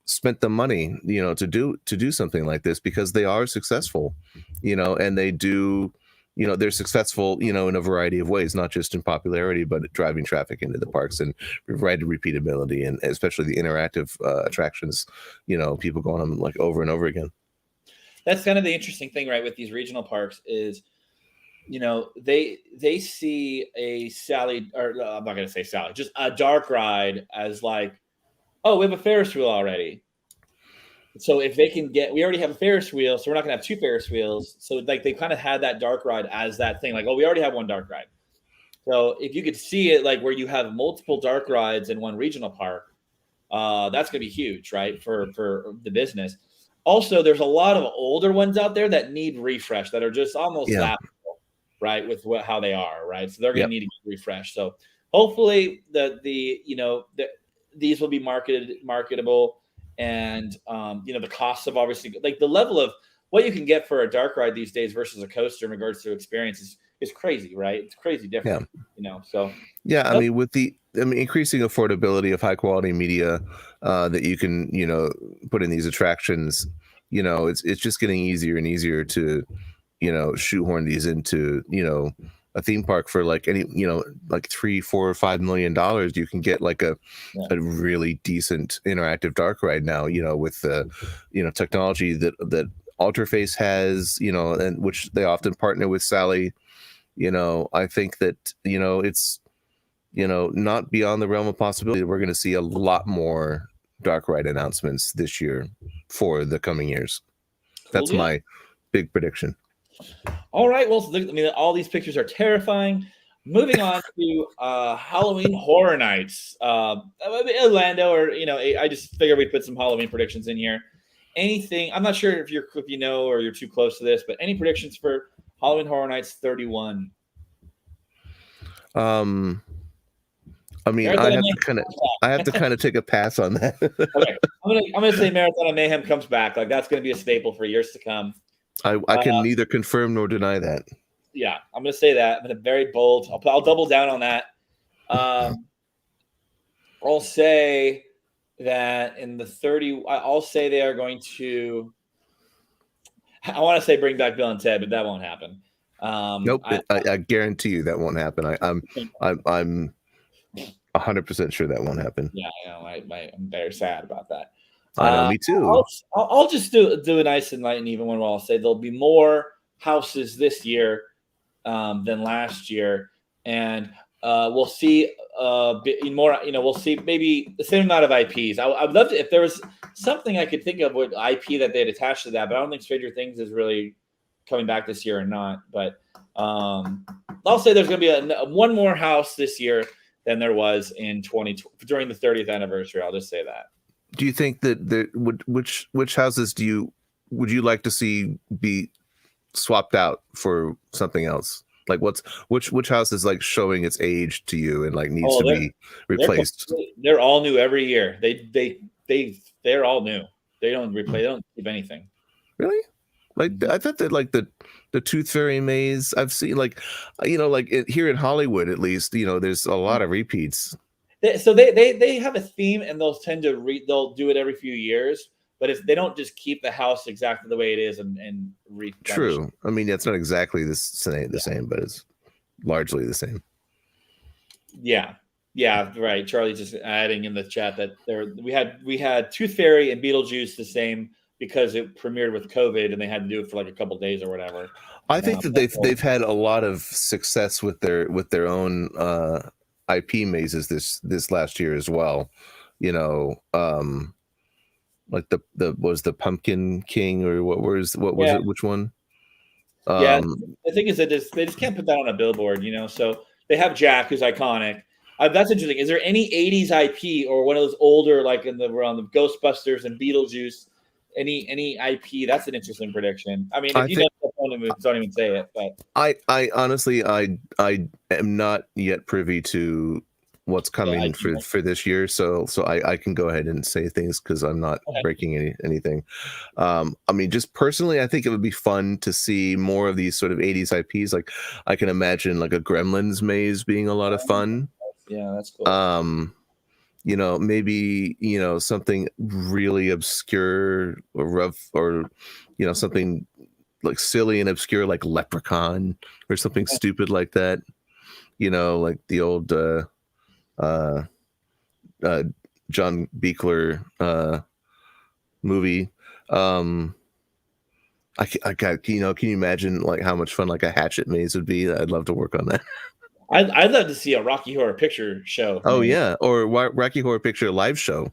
Speaker 2: spent the money, to do something like this, because they are successful, and they do. They're successful, in a variety of ways, not just in popularity, but driving traffic into the parks and ride repeatability, and especially the interactive attractions, people going on like over and over again.
Speaker 1: That's kind of the interesting thing, right, with these regional parks is, they see a Sally, or I'm not going to say Sally, just a dark ride as like, oh, we have a Ferris wheel already. So if they can we already have a Ferris wheel, so we're not going to have two Ferris wheels. So like they kind of had that dark ride as that thing, like, oh, we already have one dark ride. So if you could see it like where you have multiple dark rides in one regional park, that's going to be huge, right, for the business. Also, there's a lot of older ones out there that need refresh, that are just almost laughable, right, with how they are, right? So they're going to need to get refreshed. So hopefully these will be marketable. And, the cost of, obviously, like the level of what you can get for a dark ride these days versus a coaster in regards to experience is crazy, right? It's crazy different, so.
Speaker 2: Yeah, I mean, with increasing affordability of high quality media that you can, put in these attractions, it's just getting easier and easier to, shoehorn these into, a theme park for like any, like $3, $4, or $5 million. You can get like a really decent interactive dark ride now, with the, technology that Alterface has, and which they often partner with Sally. I think that, it's, not beyond the realm of possibility that we're going to see a lot more dark ride announcements this year for the coming years. That's my big prediction.
Speaker 1: All right. Well, all these pictures are terrifying. Moving on to Halloween Horror Nights. Orlando, or, I just figured we'd put some Halloween predictions in here. Anything, I'm not sure if you know or you're too close to this, but any predictions for Halloween Horror Nights 31?
Speaker 2: I mean, I have to kind of take a pass on that.
Speaker 1: Okay. I'm gonna say Marathon of Mayhem comes back. Like, that's gonna be a staple for years to come.
Speaker 2: I can neither confirm nor deny that.
Speaker 1: Yeah, I'm going to say that. I'm going to very bold. I'll double down on that. I'll say that in the 30, I'll say they are going to. I want to say bring back Bill and Ted, but that won't happen.
Speaker 2: Nope, I guarantee you that won't happen. I'm 100% sure that won't happen.
Speaker 1: Yeah, I know. I'm very sad about that.
Speaker 2: I know, me too.
Speaker 1: I'll just do a nice and light and even one where I'll say there'll be more houses this year than last year, and we'll see more. We'll see maybe the same amount of IPs. I'd love to, if there was something I could think of with IP that they'd attach to that, but I don't think Stranger Things is really coming back this year or not. But I'll say there's going to be one more house this year than there was in during the 30th anniversary. I'll just say that.
Speaker 2: Do you think that which houses would you like to see be swapped out for something else? Like which house is like showing its age to you and like needs to be replaced?
Speaker 1: They're all new every year. They're all new. They don't replace. They don't keep anything.
Speaker 2: Really? Like I thought that like the Tooth Fairy maze I've seen, like here in Hollywood at least, there's a lot of repeats.
Speaker 1: They have a theme, and they'll tend to they'll do it every few years. But they don't just keep the house exactly the way it is and replenish.
Speaker 2: True. I mean, it's not exactly the same, but it's largely the same.
Speaker 1: Yeah. Yeah, right. Charlie's just adding in the chat that we had Tooth Fairy and Beetlejuice the same because it premiered with COVID and they had to do it for like a couple of days or whatever.
Speaker 2: I think that they've had a lot of success with their own IP mazes this last year as well. You know, like the Pumpkin King, or what was it? Which one?
Speaker 1: Yeah, the thing is that they just can't put that on a billboard, you know. So they have Jack, who's iconic. That's interesting. Is there any 80s IP or one of those older, like in the realm of Ghostbusters and Beetlejuice? Any IP? That's an interesting prediction. I mean, if you don't even say it. But
Speaker 2: I honestly I am not yet privy to what's coming for this year, so I can go ahead and say things because I'm not breaking anything. I mean, just personally, I think it would be fun to see more of these sort of 80s IPs. Like I can imagine like a Gremlins maze being a lot of fun.
Speaker 1: Yeah, that's cool.
Speaker 2: You know, maybe, you know, something really obscure or rough, or, you know, something like silly and obscure like Leprechaun or something stupid like that. You know, like the old John Buechler movie. I got, you know, can you imagine like how much fun like a Hatchet maze would be? I'd love to work on that.
Speaker 1: I'd love to see a Rocky Horror Picture Show.
Speaker 2: Oh yeah, or Rocky Horror Picture live show.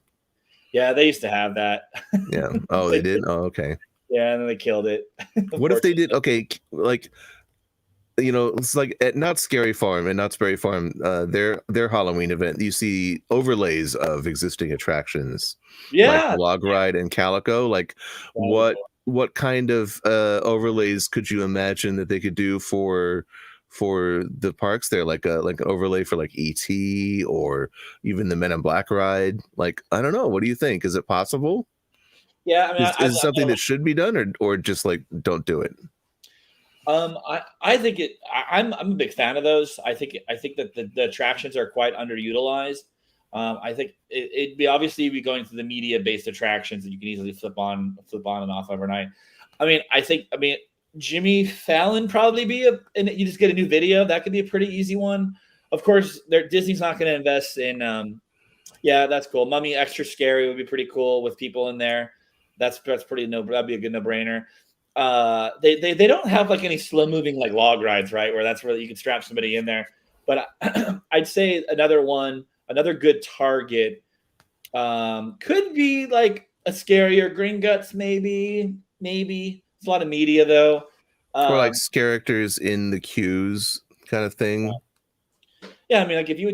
Speaker 1: Yeah, they used to have that.
Speaker 2: Yeah. Oh, they did. Oh, okay.
Speaker 1: Yeah, and then they killed it.
Speaker 2: What if they did? Okay, like, you know, it's like at Not Scary Farm and Not Scary Farm, their Halloween event. You see overlays of existing attractions, like Log Ride and Calico. Like, what kind of overlays could you imagine that they could do for the parks there, like an overlay for like ET or even the Men in Black ride? Like, I don't know. What do you think? Is it possible?
Speaker 1: Yeah, I mean,
Speaker 2: is it something that should be done, or just like don't do it?
Speaker 1: I think it. I'm a big fan of those. I think that the attractions are quite underutilized. I think it'd be obviously be going through the media based attractions that you can easily flip on and off overnight. I mean, Jimmy Fallon probably be and you just get a new video. That could be a pretty easy one. Of course, Disney's not going to invest in. Yeah, that's cool. Mummy Extra Scary would be pretty cool with people in there. That's pretty that'd be a good no brainer. They don't have like any slow moving like log rides, right? Where that's where you can strap somebody in there. But I'd say another good target could be like a scarier Green Guts, maybe. It's a lot of media though.
Speaker 2: Or like characters in the queues kind of thing.
Speaker 1: Yeah, I mean, like if you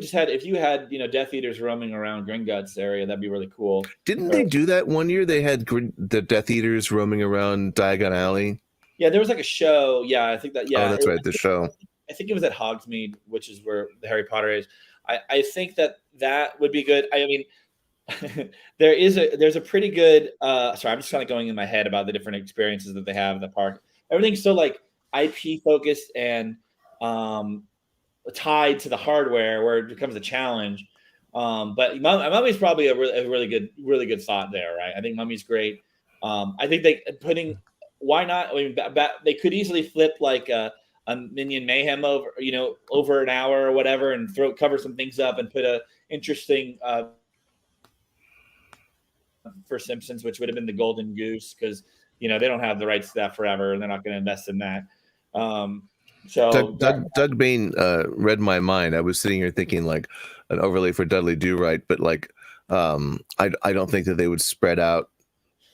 Speaker 1: had you know Death Eaters roaming around Green Guts area, that'd be really cool.
Speaker 2: Didn't they do that one year? They had the Death Eaters roaming around Diagon Alley. Yeah,
Speaker 1: there was like a show. Yeah, I think that. Yeah,
Speaker 2: oh, that's right, the show.
Speaker 1: I think it was at Hogsmeade, which is where the Harry Potter is. I think that would be good. I mean, there's a pretty good. Sorry, I'm just kind of going in my head about the different experiences that they have in the park. Everything's so like IP focused and tied to the hardware where it becomes a challenge. But Mummy's probably a really good thought there, right? I think Mummy's great. I think why not? I mean, they could easily flip like a Minion Mayhem over an hour or whatever, and cover some things up and put a interesting for Simpsons, which would have been the Golden Goose, because they don't have the rights to that forever, and they're not going to invest in that. So
Speaker 2: Doug Bain read my mind. I was sitting here thinking like an overlay for Dudley Do Right, but like I don't think that they would spread out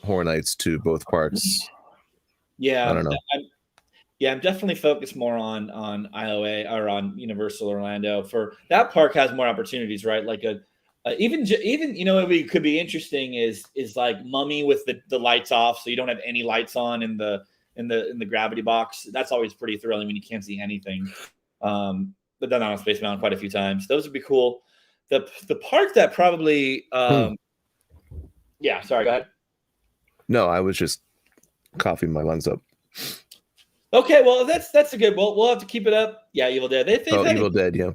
Speaker 2: Horror Nights to both parks.
Speaker 1: Yeah,
Speaker 2: I don't know.
Speaker 1: I'm definitely focused more on IOA or on Universal Orlando. For that park has more opportunities, right? Like even what could be interesting is like Mummy with the lights off, so you don't have any lights on in the gravity box. That's always pretty thrilling when you can't see anything. But done on Space Mountain quite a few times. Those would be cool. The park that probably yeah, sorry, go ahead.
Speaker 2: No, I was just coughing my lungs up.
Speaker 1: Okay, well that's a good. We'll have to keep it up. Yeah, Evil Dead.
Speaker 2: Evil Dead, yeah.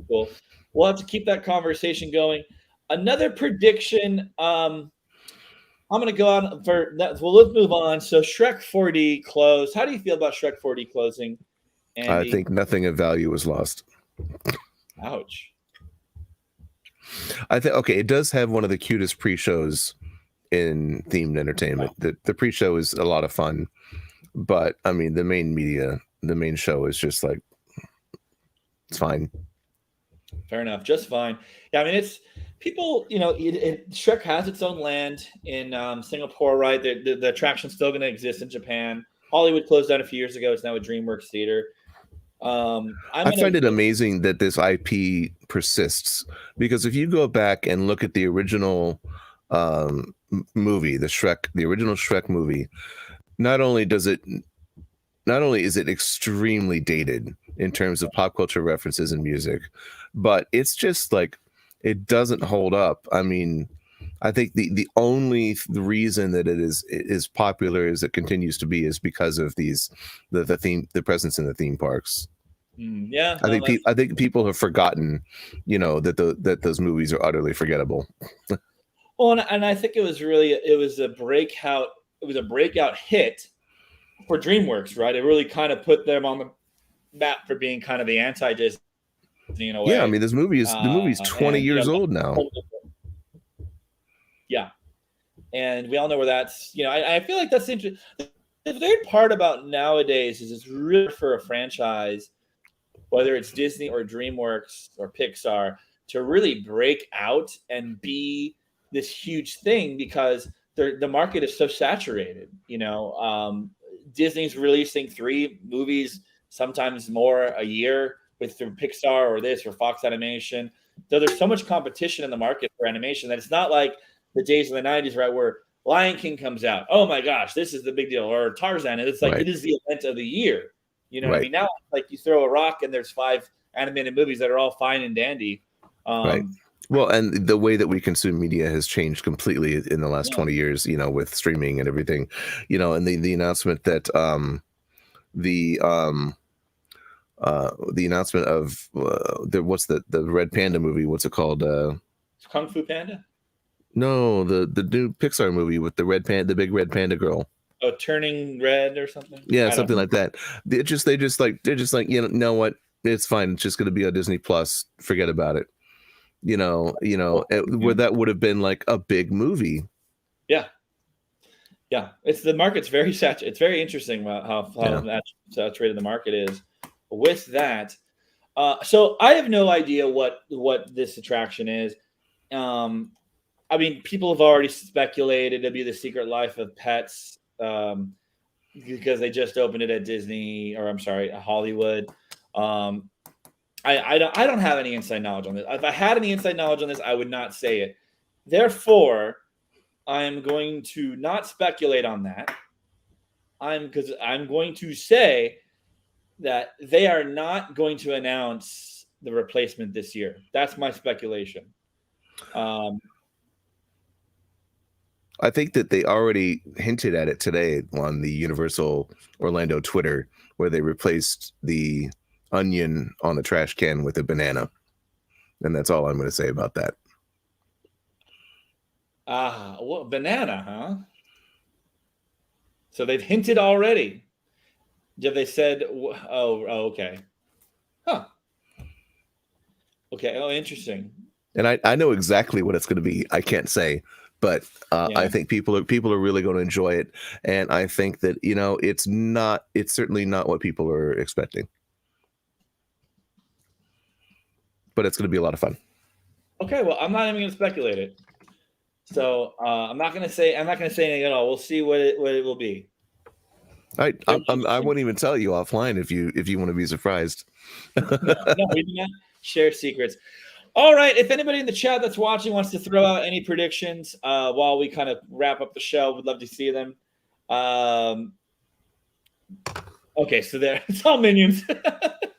Speaker 1: Cool. we'll have to keep that conversation going. Another prediction. I'm going to go on for that. Well, let's move on. So Shrek 4D closed. How do you feel about Shrek 4D closing, Andy?
Speaker 2: I think nothing of value was lost.
Speaker 1: Ouch.
Speaker 2: I think, okay, it does have one of the cutest pre-shows in themed entertainment.
Speaker 1: Wow.
Speaker 2: The pre-show is a lot of fun, but I mean, the main show is just like, it's fine.
Speaker 1: Fair enough. Just fine. Yeah, I mean, it's people, Shrek has its own land in Singapore, right? The attraction's still going to exist in Japan. Hollywood closed down a few years ago. It's now a DreamWorks theater.
Speaker 2: I find it amazing that this IP persists, because if you go back and look at the original movie, the original Shrek movie, not only is it extremely dated in terms of pop culture references and music, but it's just like, it doesn't hold up. I mean, I think the only reason that it is popular as it continues to be is because of the presence in the theme parks.
Speaker 1: Yeah,
Speaker 2: I think people have forgotten, that those movies are utterly forgettable.
Speaker 1: Well, and I think it was a breakout hit for DreamWorks, right? It really kind of put them on the map for being kind of the anti-Disney in a way.
Speaker 2: Yeah, I mean, the movie's 20 years old now.
Speaker 1: Yeah, and we all know where that's. I feel like that's interesting. The third part about nowadays is it's really for a franchise, whether it's Disney or DreamWorks or Pixar, to really break out and be this huge thing, because the market is so saturated. Disney's releasing 3 movies, sometimes more a year, through Pixar or this or Fox Animation. So there's so much competition in the market for animation that it's not like the days of the 90s, right, where Lion King comes out. Oh my gosh, this is the big deal. Or Tarzan. And it's like, It is the event of the year. You know what I mean? Now it's like you throw a rock and there's 5 animated movies that are all fine and dandy.
Speaker 2: Right. Well, and the way that we consume media has changed completely in the last 20 years, with streaming and everything, and the announcement that the announcement of what's the Red Panda movie? What's it called?
Speaker 1: Kung Fu Panda?
Speaker 2: No, the new Pixar movie with the big red panda girl.
Speaker 1: Oh, Turning Red or something?
Speaker 2: Yeah, something like that. They're just like, know what? It's fine. It's just going to be on Disney Plus. Forget about it. Where that would have been like a big movie. Yeah.
Speaker 1: Yeah. The market's very saturated. It's very interesting how saturated the market is with that. So I have no idea what this attraction is. I mean, people have already speculated it'll be The Secret Life of Pets, because they just opened it at Disney, or I'm sorry, Hollywood. I don't have any inside knowledge on this. If I had any inside knowledge on this, I would not say it. Therefore, I am going to not speculate on that. I'm going to say that they are not going to announce the replacement this year. That's my speculation.
Speaker 2: I think that they already hinted at it today on the Universal Orlando Twitter, where they replaced the onion on the trash can with a banana. And that's all I'm going to say about that.
Speaker 1: Well, banana, huh? So they've hinted already. Have they said, okay. Huh. Okay. Oh, interesting.
Speaker 2: And I know exactly what it's going to be. I can't say, but I think people are really going to enjoy it. And I think that, it's certainly not what people are expecting, but it's going to be a lot of fun.
Speaker 1: Okay. Well, I'm not even going to speculate it. So I'm not going to say anything at all. We'll see what it will be.
Speaker 2: I wouldn't even tell you offline if you want to be surprised.
Speaker 1: No, we do not share secrets. All right. If anybody in the chat that's watching wants to throw out any predictions while we kind of wrap up the show, we'd love to see them. Okay, so there, it's all Minions.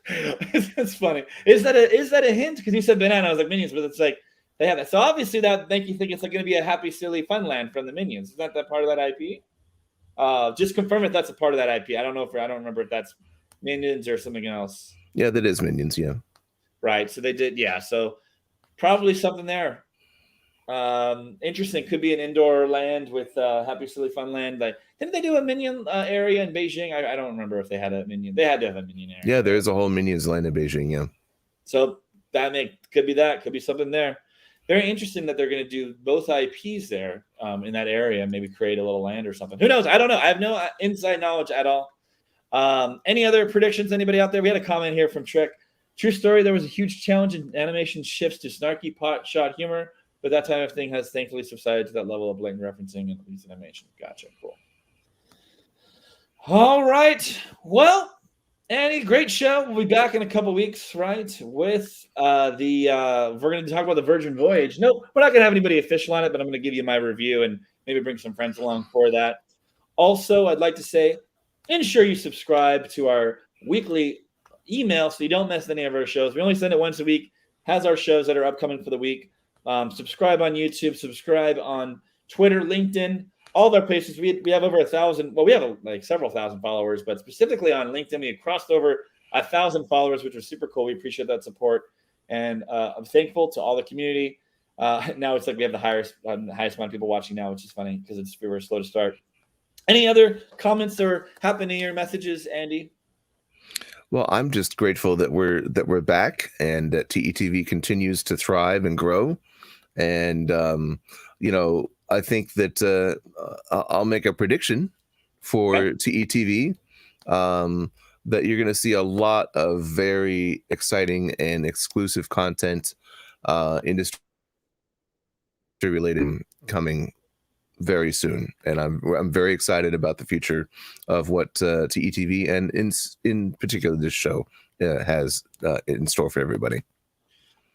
Speaker 1: It's funny. Is that a hint? Because you said banana, I was like Minions, but it's like they have that. So obviously that make you think it's like going to be a happy, silly fun land from the Minions. Is that part of that IP? Just confirm if that's a part of that IP. I don't remember if that's Minions or something else.
Speaker 2: Yeah, that is Minions. Yeah.
Speaker 1: Right. So they did. Yeah. So probably something there. Interesting. Could be an indoor land with Happy Silly Fun Land. Like, didn't they do a Minion area in Beijing? I don't remember if they had a Minion. They had to have a Minion area.
Speaker 2: Yeah, there's a whole Minions land in Beijing. Yeah.
Speaker 1: So could be something there. Very interesting that they're going to do both IPs there in that area. Maybe create a little land or something. Who knows? I don't know. I have no inside knowledge at all. Any other predictions? Anybody out there? We had a comment here from Trick. True story. There was a huge challenge in animation shifts to snarky pot shot humor. But that type of thing has thankfully subsided to that level of blatant referencing and these animation. Gotcha. Cool. All right. Well, Annie, great show. We'll be back in a couple weeks, right? With we're going to talk about the Virgin Voyage. No, we're not going to have anybody official on it, but I'm going to give you my review and maybe bring some friends along for that. Also, I'd like to say, ensure you subscribe to our weekly email so you don't miss any of our shows. We only send it once a week. Has our shows that are upcoming for the week. Subscribe on YouTube, subscribe on Twitter, LinkedIn, all of our places. We have over 1,000. Well, we have like several thousand followers, but specifically on LinkedIn, we have crossed over 1,000 followers, which was super cool. We appreciate that support. And I'm thankful to all the community. Now it's like we have the highest amount of people watching now, which is funny because we were slow to start. Any other comments or happening or messages, Andy?
Speaker 2: Well, I'm just grateful that we're back and that TETV continues to thrive and grow. And, I think that I'll make a prediction for TETV that you're going to see a lot of very exciting and exclusive content, industry related coming very soon. And I'm very excited about the future of what TETV and in particular this show has in store for everybody.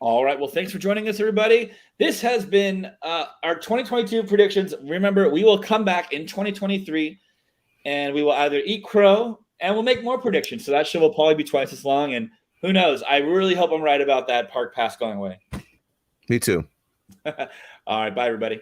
Speaker 1: All right. Well, thanks for joining us, everybody. This has been our 2022 predictions. Remember, we will come back in 2023 and we will either eat crow and we'll make more predictions. So that show will probably be twice as long. And who knows? I really hope I'm right about that park pass going away.
Speaker 2: Me too.
Speaker 1: All right. Bye, everybody.